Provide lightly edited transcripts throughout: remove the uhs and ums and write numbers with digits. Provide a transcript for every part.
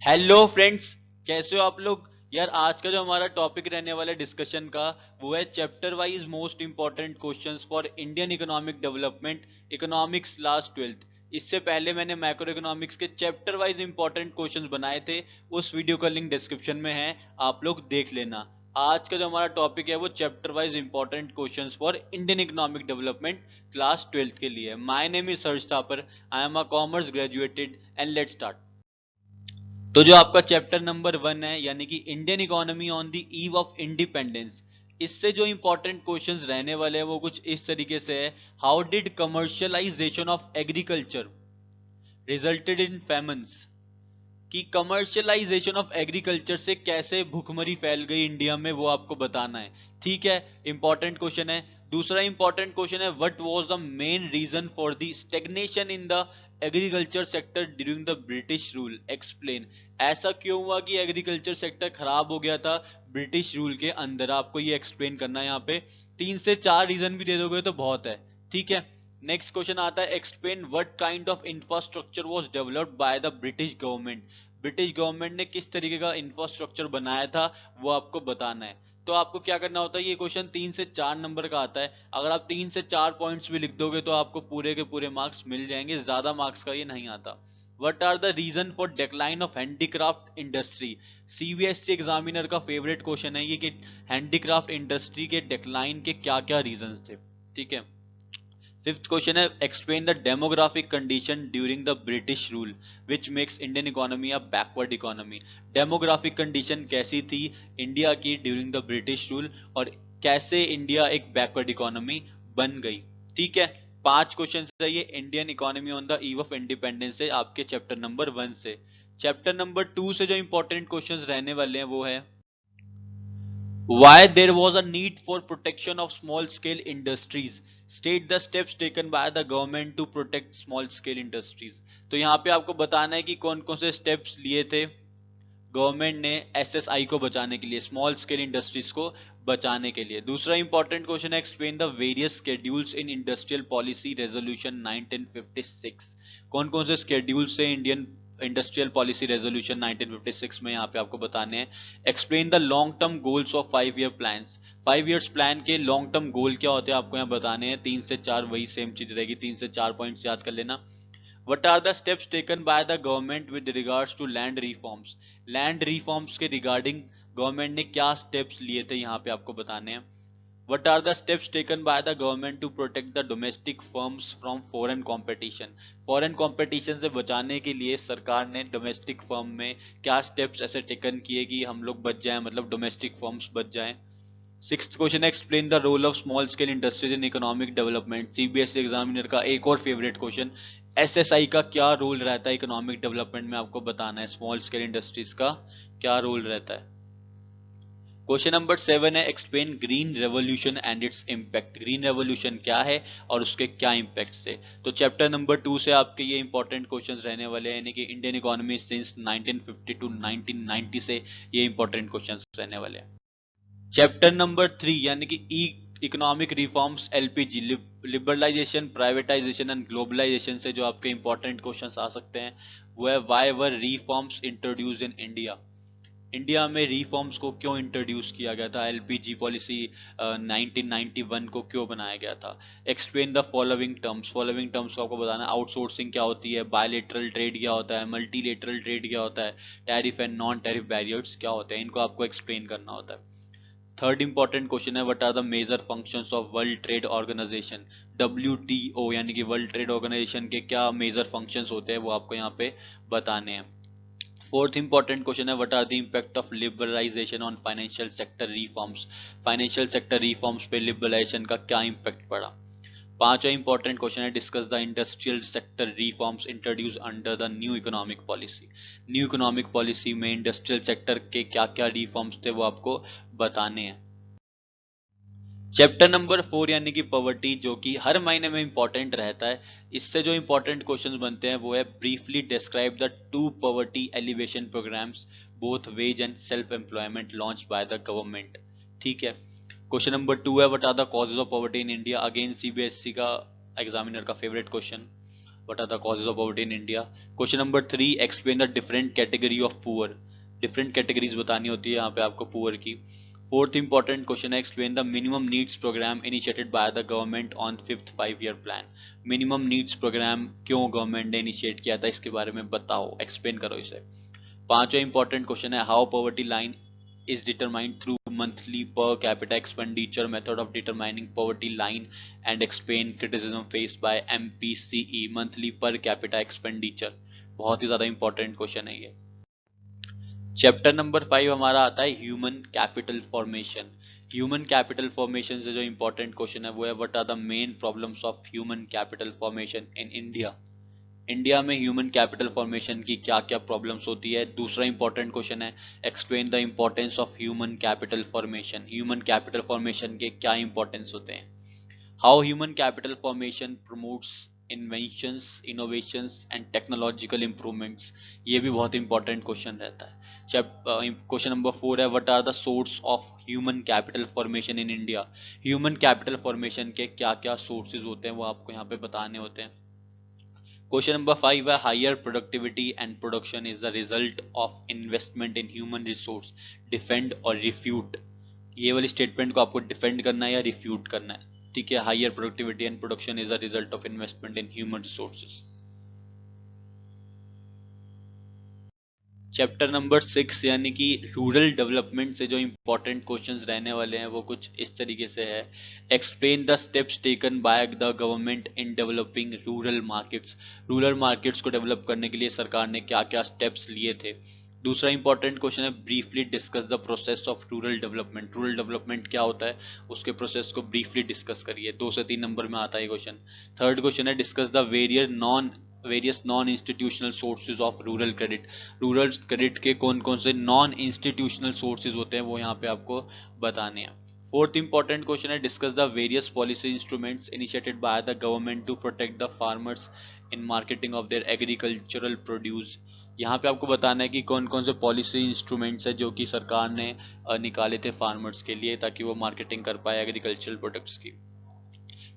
Hello friends, कैसे हो आप लोग। यार आज का जो हमारा टॉपिक रहने वाला है डिस्कशन का, वो है chapter wise most important questions for Indian economic development, economics class 12th। इससे पहले मैंने मैक्रो इकोनॉमिक्स के चैप्टर वाइज इंपॉर्टेंट क्वेश्चंस बनाए थे, उस वीडियो का लिंक डिस्क्रिप्शन में है, आप लोग देख लेना। आज का जो हमारा टॉपिक है वो chapter wise important questions for Indian economic development class 12th के लिए। My name is surge Thapar, I am a commerce graduated and let's start. तो जो आपका चैप्टर नंबर 1 है यानी कि Indian economy on the eve of independence, इससे जो इंपॉर्टेंट क्वेश्चंस रहने वाले हैं वो कुछ इस तरीके से है। How did commercialisation of agriculture resulted in famines, कि कमर्शियलाइजेशन ऑफ एग्रीकल्चर से कैसे भुखमरी फैल गई इंडिया में, वो आपको बताना है। ठीक है, इंपॉर्टेंट क्वेश्चन है। दूसरा इंपॉर्टेंट क्वेश्चन है, what was the main reason for the stagnation in the agriculture sector during the British rule, explain. ऐसा क्यों हुआ कि एग्रीकल्चर सेक्टर खराब हो गया था ब्रिटिश रूल के अंदर, आपको ये एक्सप्लेन करना है। यहाँ पे 3 से 4 रीजन भी दे दोगे तो बहुत है। ठीक है, नेक्स्ट क्वेश्चन आता है, explain what kind of infrastructure was developed by the British government. British government ने किस तरीके का इंफ्रास्ट्रक्चर बनाया था वो आपको बताना है। तो आपको क्या करना होता है, ये क्वेश्चन 3 से 4 नंबर का आता है। अगर आप 3 से 4 पॉइंट्स भी लिख दोगे तो आपको पूरे के पूरे मार्क्स मिल जाएंगे, ज्यादा मार्क्स का ये नहीं आता। What are the reason for decline of handicraft industry, CBSE examiner का फेवरेट क्वेश्चन है ये, कि हैंडीक्राफ्ट इंडस्ट्री के डिक्लाइन के क्या क्या रीजन थे। ठीक है, फिफ्थ क्वेश्चन है, explain the demographic condition during the British rule which makes Indian economy a backward economy. Demographic condition कैसी थी इंडिया की ड्यूरिंग द ब्रिटिश रूल, और कैसे इंडिया एक बैकवर्ड इकोनॉमी बन गई। ठीक है, 5 क्वेश्चन है ये Indian economy on the eve of independence से, आपके चैप्टर नंबर 1 से। चैप्टर नंबर 2 से जो इंपॉर्टेंट क्वेश्चंस रहने वाले हैं वो है, why there was a need for protection of small scale industries, state the steps taken by the government to protect small scale industries। तो यहाँ पे आपको बताना है कि कौन कौन से स्टेप्स लिए थे गवर्नमेंट ने एसएसआई को बचाने के लिए, स्मॉल स्केल इंडस्ट्रीज को बचाने के लिए। दूसरा इंपॉर्टेंट क्वेश्चन है, explain the various schedules in industrial policy resolution 1956। कौन कौन से स्केड्यूल्स से इंडियन इंडस्ट्रियल पॉलिसी रेजोल्यूशन 1956 में, यहाँ पे आपको बताने हैं। Explain the long term goals of 5 year plans, 5 years plan के लॉन्ग टर्म गोल क्या होते हैं आपको यहाँ बताने हैं। 3 से 4 वही सेम चीज रहेगी, 3 से 4 पॉइंट्स याद कर लेना। What are the steps taken by the government with regards to land reforms? Land reforms के रिगार्डिंग गवर्नमेंट ने क्या स्टेप्स लिए थे, यहाँ पे आपको बताने हैं। What are the steps taken by the government to protect the domestic firms from foreign competition? Foreign competition से बचाने के लिए सरकार ने डोमेस्टिक फर्म में क्या स्टेप्स ऐसे टेकन किए कि हम लोग बच जाएं, मतलब डोमेस्टिक फर्म्स बच जाएं। सिक्स्थ क्वेश्चन है, explain the role of small scale industries in economic development, CBSE examiner का एक और फेवरेट क्वेश्चन। एसएसआई का क्या रोल रहता है इकोनॉमिक डेवलपमेंट में, आपको बताना है स्मॉल स्केल इंडस्ट्रीज का क्या रोल रहता है। क्वेश्चन नंबर 7 है, explain green revolution and its impact. Green revolution क्या है और उसके क्या इम्पैक्ट है। तो चैप्टर नंबर 2 से आपके ये इंपॉर्टेंट क्वेश्चंस रहने वाले हैं, यानी कि इंडियन इकोनॉमी सिंस 1950 टू 1990 से ये इंपॉर्टेंट क्वेश्चंस रहने वाले हैं। चैप्टर नंबर 3 यानी कि economic reforms, LPG, liberalisation, privatisation and globalisation से जो आपके इंपॉर्टेंट क्वेश्चंस आ सकते हैं वो है, why were reforms introduce in India. India में रिफॉर्म्स को क्यों इंट्रोड्यूस किया गया था, एलपीजी पॉलिसी 1991 को क्यों बनाया गया था। Explain the following terms, following terms को आपको बताना है। आउटसोर्सिंग क्या होती है, बायलेटरल ट्रेड क्या होता है, मल्टीलेटरल ट्रेड क्या होता है, tariff and non tariff barriers क्या होते हैं, इनको आपको एक्सप्लेन करना होता है। थर्ड इंपॉर्टेंट क्वेश्चन है, what are the major functions of world trade organisation, WTO, यानी कि वर्ल्ड ट्रेड ऑर्गेनाइजेशन के क्या मेजर फंक्शंस होते हैं वो आपको यहाँ पे बताने हैं। फोर्थ इंपॉर्टेंट क्वेश्चन है, what are the impact of liberalisation on financial sector reforms, financial sector reforms पे लिबरलाइजेशन का क्या इम्पैक्ट पड़ा। पांचवा इंपॉर्टेंट क्वेश्चन है, discuss the industrial sector reforms introduce under the new economic policy. New economic policy में industrial sector के क्या क्या रिफॉर्म्स थे वो आपको बताने हैं। चैप्टर नंबर 4 यानी कि पॉवर्टी, जो कि हर महीने में इंपॉर्टेंट रहता है, इससे जो इंपॉर्टेंट क्वेश्चंस बनते हैं वो है, briefly describe the 2 poverty alleviation programmes both wage and self employment launch by the government. ठीक है, क्वेश्चन नंबर 2 है, what are the causes of poverty in India, again CBSE का एग्जामिनर का favourite question. What are the causes of poverty in India? Question number 3, explain the different category of poor. Different categories बतानी होती है यहाँ पे आपको poor की. Fourth important question है, explain the minimum needs program initiated by the government on 5th 5-year plan. Minimum needs program क्यों government ने इनिशिएट किया था, इसके बारे में बताओ, एक्सप्लेन करो इसे. पांचवा इंपॉर्टेंट क्वेश्चन है, how poverty line is determined through monthly per capita expenditure method of determining poverty line and explain criticism faced by MPCE, monthly per capita expenditure. बहुत ही ज्यादा इंपॉर्टेंट क्वेश्चन है ये. चैप्टर नंबर 5 हमारा आता है human capital formation. Human capital formation से जो important question है वो है, what are the main problems of human capital formation in India. India में ह्यूमन कैपिटल फॉर्मेशन की क्या क्या प्रॉब्लम्स होती है. दूसरा इंपॉर्टेंट क्वेश्चन है, explain the importance of human capital formation. Human capital formation के क्या इंपॉर्टेंस होते हैं. How human capital formation promotes inventions, innovations and technological improvements. ये भी बहुत इंपॉर्टेंट क्वेश्चन रहता है. क्वेश्चन नंबर 4 है, what are the source of human capital formation in India. Human capital formation के क्या क्या सोर्सेज होते हैं वो आपको यहाँ पे बताने होते हैं. क्वेश्चन नंबर 5 है, higher productivity and production is the result of investment in human resource, defend और रिफ्यूट. ये वाली स्टेटमेंट को आपको डिफेंड करना है या रिफ्यूट करना है. ठीक है, higher productivity and production is the result of investment in human resources. Chapter number 6 यानी कि रूरल डेवलपमेंट से जो इंपॉर्टेंट क्वेश्चंस रहने वाले हैं वो कुछ इस तरीके से है, explain the steps taken by the government in developing rural markets. Rural markets को डेवलप करने के लिए सरकार ने क्या क्या स्टेप्स लिए थे. दूसरा इंपॉर्टेंट क्वेश्चन है, briefly discuss the process of rural development. Rural development क्या होता है उसके प्रोसेस को ब्रीफली डिस्कस करिए. 2 से 3 नंबर में आता है क्वेश्चन. थर्ड क्वेश्चन है, discuss the various non institutional sources of rural credit. Rural credit के कौन कौन से नॉन इंस्टीट्यूशनल सोर्सेज होते हैं वो यहाँ पे आपको बताने हैं. फोर्थ इंपॉर्टेंट क्वेश्चन है, discuss the various policy instruments initiated by the government to protect the farmers in marketing of their agricultural produce. यहाँ पे आपको बताना है कि कौन कौन से पॉलिसी इंस्ट्रूमेंट्स है जो कि सरकार ने निकाले थे फार्मर्स के लिए ताकि वो मार्केटिंग कर पाए एग्रीकल्चरल प्रोडक्ट्स की.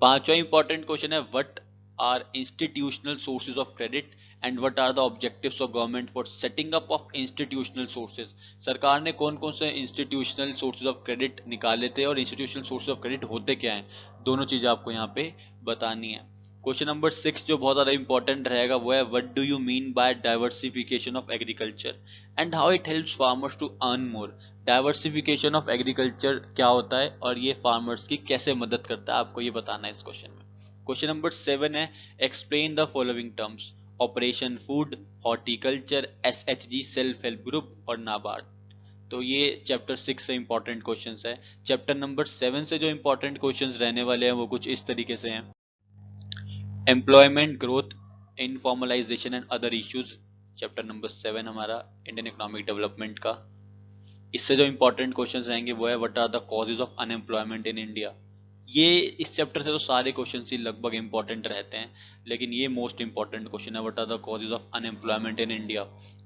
पांचवा इंपॉर्टेंट क्वेश्चन है, what are institutional sources of credit and what are the objectives of government for setting up of institutional sources. सरकार ने कौन कौन से इंस्टीट्यूशनल सोर्सेज ऑफ क्रेडिट निकाले थे और इंस्टीट्यूशनल सोर्सेज ऑफ क्रेडिट होते क्या हैं, दोनों चीजें आपको यहाँ पे बतानी है. क्वेश्चन नंबर 6 जो बहुत ज्यादा इंपॉर्टेंट रहेगा वो है, what do you mean by diversification of agriculture and how it helps farmers to earn more. Diversification of agriculture क्या होता है और ये फार्मर्स की कैसे मदद करता है, आपको ये बताना है इस क्वेश्चन में. क्वेश्चन नंबर 7 है, explain the following terms. Operation food, horticulture, SHG self help group और नाबार्ड. तो ये चैप्टर 6 से इंपॉर्टेंट क्वेश्चंस है. चैप्टर नंबर 7 से जो इंपॉर्टेंट क्वेश्चंस रहने वाले हैं वो कुछ इस तरीके से हैं, employment growth, informalisation and other issues. Chapter number 7 हमारा इंडियन इकोनॉमिक डेवलपमेंट का. इससे जो इंपॉर्टेंट क्वेश्चंस रहेंगे वो है, what are the causes of unemployment in India. ये इस चैप्टर से तो सारे क्वेश्चन ही लगभग इंपॉर्टेंट रहते हैं लेकिन ये मोस्ट इंपॉर्टेंट क्वेश्चन है, what are the causes of unemployment in India.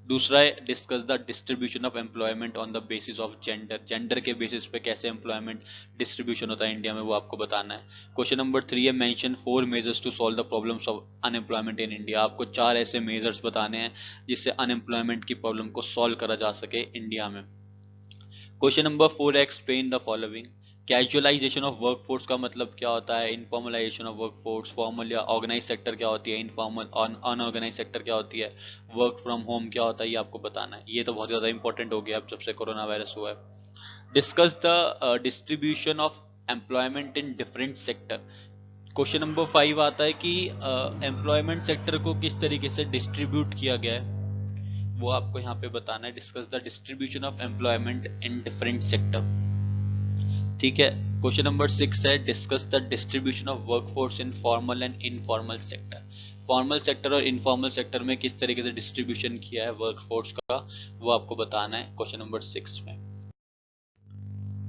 दूसरा है, discuss the distribution of employment on the basis of gender. Gender के बेसिस पे कैसे एम्प्लॉयमेंट डिस्ट्रीब्यूशन होता है इंडिया में वो आपको बताना है. क्वेश्चन नंबर 3 है, mention 4 measures to solve the problems of unemployment in India. आपको 4 ऐसे मेजर्स बताने हैं जिससे अनएम्प्लॉयमेंट की प्रॉब्लम को सॉल्व करा जा सके इंडिया में. क्वेश्चन नंबर 4 है, explain the following. Casualisation of workforce का मतलब क्या होता है, इनफॉर्मलाइजेशन ऑफ वर्कफोर्स, फॉर्मल या ऑर्गेनाइज सेक्टर क्या होती है, इनफॉर्मल अनऑर्गेनाइज सेक्टर क्या होती है, वर्क फ्रॉम होम क्या होता है, ये आपको बताना है. ये तो बहुत ज़्यादा इंपॉर्टेंट हो गया अब जब से कोरोना वायरस हुआ है. Discuss the distribution of employment in different sector. Question number 5 आता है कि एम्प्लॉयमेंट सेक्टर को किस तरीके से डिस्ट्रीब्यूट किया गया है वो आपको यहाँ पे बताना है. Discuss the distribution of employment in different sector. ठीक है. क्वेश्चन नंबर 6 है, discuss the distribution of workforce in formal and informal sector. Formal sector और इनफॉर्मल सेक्टर में किस तरीके से डिस्ट्रीब्यूशन किया है वर्कफोर्स का वो आपको बताना है क्वेश्चन नंबर 6 में.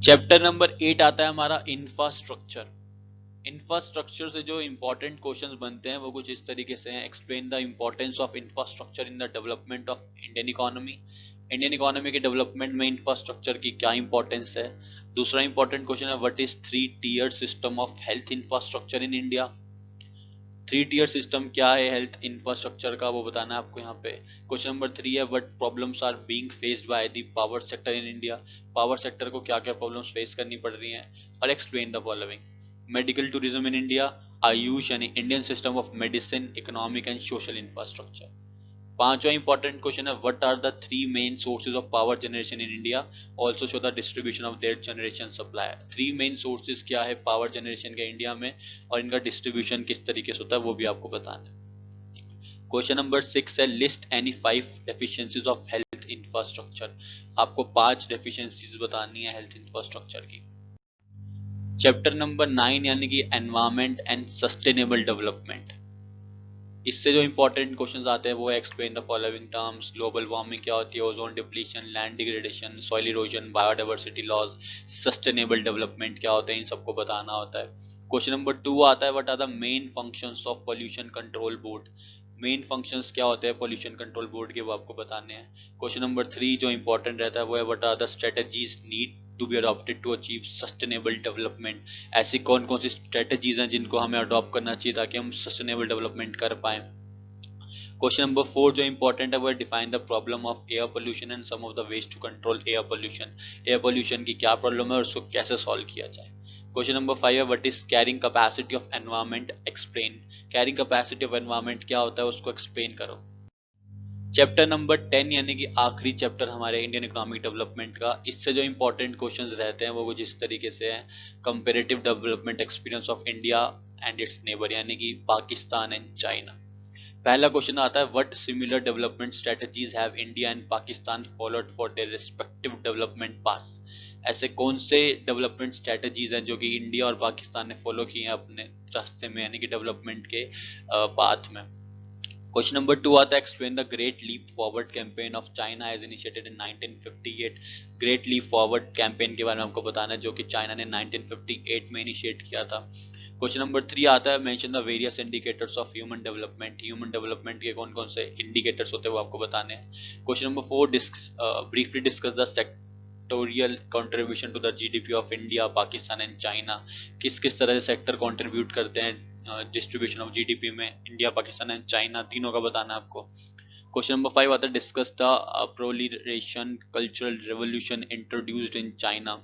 चैप्टर नंबर 8 आता है हमारा इंफ्रास्ट्रक्चर. इंफ्रास्ट्रक्चर से जो इंपॉर्टेंट क्वेश्चंस बनते हैं वो कुछ इस तरीके से हैं, explain the importance of infrastructure in the development of Indian economy. Indian economy के डेवलपमेंट में इंफ्रास्ट्रक्चर की क्या इंपॉर्टेंस है. दूसरा इंपॉर्टेंट क्वेश्चन है, what is 3 tier system of health infrastructure in India. 3 tier system क्या है हेल्थ इंफ्रास्ट्रक्चर का, वो बताना है आपको यहाँ पे। क्वेश्चन नंबर 3 है what problems are being faced by the power sector in India, power sector को क्या क्या प्रॉब्लम्स फेस करनी पड़ रही हैं, और explain the following. Medical tourism in India, AYUSH यानी Indian system of medicine, economic and social infrastructure. पांचवा इंपॉर्टेंट क्वेश्चन है what are the 3 main sources of power generation in India, also show the distribution of their generation supply. 3 main sources क्या है power generation के India में, और इनका distribution किस तरीके से होता है वो भी आपको बताना है। क्वेश्चन नंबर 6 है list any 5 deficiencies of health infrastructure, आपको 5 डेफिशिएंसीज बतानी है हेल्थ इंफ्रास्ट्रक्चर की। चैप्टर नंबर 9 यानी कि एनवायरमेंट एंड सस्टेनेबल डेवलपमेंट, इससे जो इंपॉर्टेंट क्वेश्चंस आते हैं वो है explain the following terms, global warming क्या होती है, ozone depletion, land degradation, soil erosion, biodiversity loss, sustainable development क्या होते हैं, इन सबको बताना होता है। क्वेश्चन नंबर 2 आता है what are the main functions of pollution control board, main functions क्या होते हैं पोल्यूशन कंट्रोल बोर्ड के, वो आपको बताने हैं। क्वेश्चन नंबर 3 जो इंपॉर्टेंट रहता है वो है what are the strategies need to be adopted to achieve sustainable development, ऐसी कौन कौन सी स्ट्रेटजीज हैं जिनको हमें अडॉप्ट करना चाहिए ताकि हम सस्टेनेबल डेवलपमेंट कर पाएं। क्वेश्चन नंबर 4 जो इंपॉर्टेंट है वो है define the problem of air pollution and some of the ways to control air pollution, air pollution की क्या प्रॉब्लम है और उसको कैसे सॉल्व किया जाए। क्वेश्चन नंबर 5 है what is carrying capacity of environment, explain, carrying capacity of environment क्या होता है उसको एक्सप्लेन करो। चैप्टर नंबर 10 यानी कि आखिरी चैप्टर हमारे इंडियन इकोनॉमिक डेवलपमेंट का, इससे जो इंपॉर्टेंट क्वेश्चंस रहते हैं वो कुछ इस तरीके से हैं। Comparative development experience of India and its neighbour यानी कि पाकिस्तान एंड चाइना। पहला क्वेश्चन आता है what similar development strategies have India and Pakistan followed for their respective development paths, ऐसे कौन से डेवलपमेंट स्ट्रेटजीज हैं जो कि इंडिया और पाकिस्तान ने फॉलो किए हैं अपने रास्ते में यानी कि डेवलपमेंट के पाथ में। क्वेश्चन नंबर 2 आता है explain the great leap forward campaign of China as initiated in 1958, great leap forward campaign के बारे में आपको बताना है जो कि चाइना ने 1958 में इनिशिएट किया था। क्वेश्चन नंबर 3 आता है mention the various indicators of human development, human development के कौन कौन से इंडिकेटर्स होते हैं वो आपको बताने हैं। Question number 4 briefly discuss the sectoral contribution to the GDP of India, Pakistan and China, किस किस तरह से सेक्टर कंट्रीब्यूट करते हैं डिस्ट्रीब्यूशन ऑफ जीडीपी में इंडिया, पाकिस्तान एंड चाइना, तीनों का बताना है आपको। क्वेश्चन नंबर 5 आता है discuss the proliferation cultural revolution introduced in China,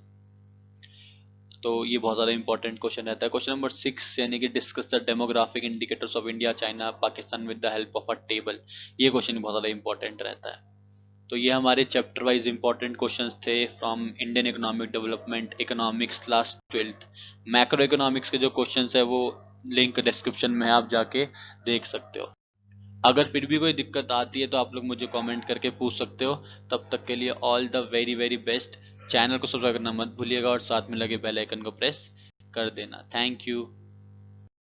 तो ये बहुत ज़्यादा इंपॉर्टेंट क्वेश्चन रहता है। क्वेश्चन नंबर 6 यानी कि discuss the demographic indicators of India, China, Pakistan with the help of a table, ये क्वेश्चन बहुत ज़्यादा इंपॉर्टेंट रहता है। तो ये हमारे चैप्टर वाइज इंपॉर्टेंट क्वेश्चंस थे from Indian economic development, economics class 12th। Macro economics के जो क्वेश्चंस है वो लिंक डिस्क्रिप्शन में है, आप जाके देख सकते हो। अगर फिर भी कोई दिक्कत आती है तो आप लोग मुझे कमेंट करके पूछ सकते हो। तब तक के लिए all the very very best. Channel को सब्सक्राइब करना मत भूलिएगा और साथ में लगे बेल आइकन को प्रेस कर देना। Thank you.